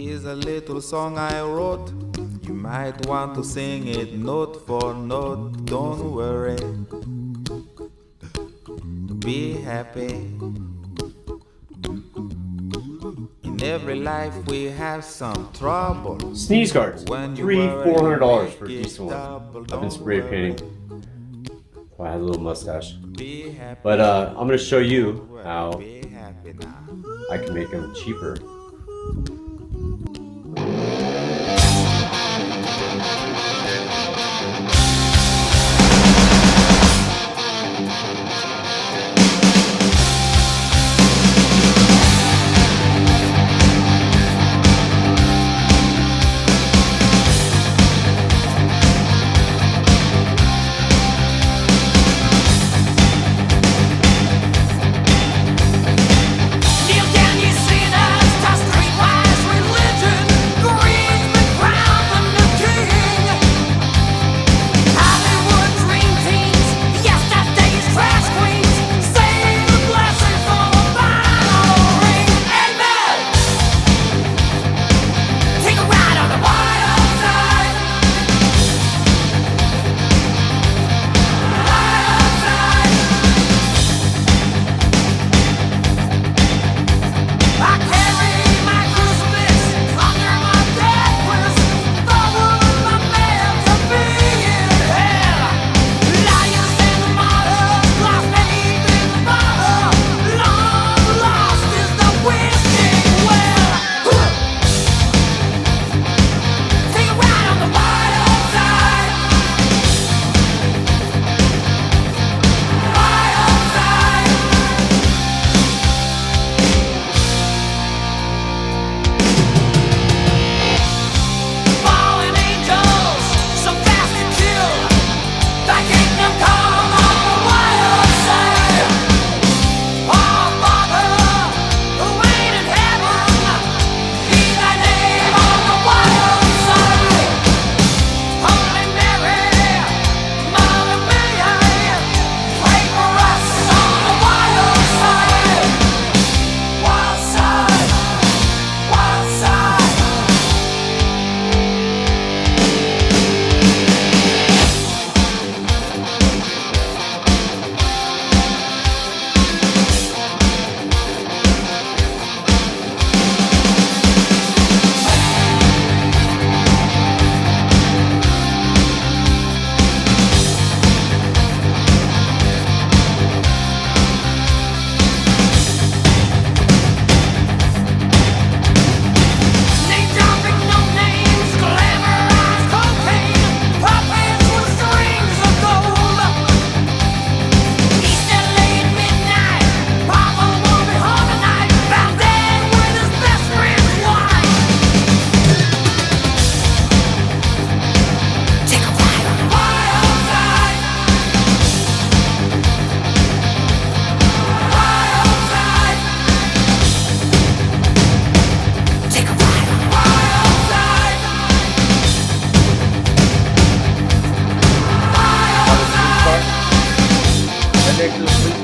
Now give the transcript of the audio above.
is a little song I wrote. You might want to sing it note for note. Don't worry, be happy. In every life we have some trouble. Sneeze guards, When you $400 for a make it decent one. double, I've been don't spray worry. painting. Oh, I had a little mustache. Be happy. But I'm gonna show you how Be happy now. I can make them cheaper. Kneel down, you sinners, to streetwise religion. Green's been crowned the new king. Hollywood dream teams, yesterday's trash queens. Save the blessing for the final ring. Amen. Take a ride on the wild side. Wild side. I carry my crucifix under my necklace. Forward my man to be in hell. Lions and the martyrs, lost beneath in the bottle. Long lost is the wishing well. Take a ride on the wild side. Wild side. Fallen angels, so fast to kill. Thy kingdom come on the wild side. Our Father, who art in heaven, be thy name on the wild side. Holy Mary, Mother Mary, pray for us on the wild side. Wild side, wild side. Name dropping, no names, glamorized cocaine, puppets with strings of gold. East LA at midnight, Papa will be home tonight, found dead with his best friend's wife. Take a ride on the wild side. Wild side. Take a ride on the wild side. Wild side. Right next to the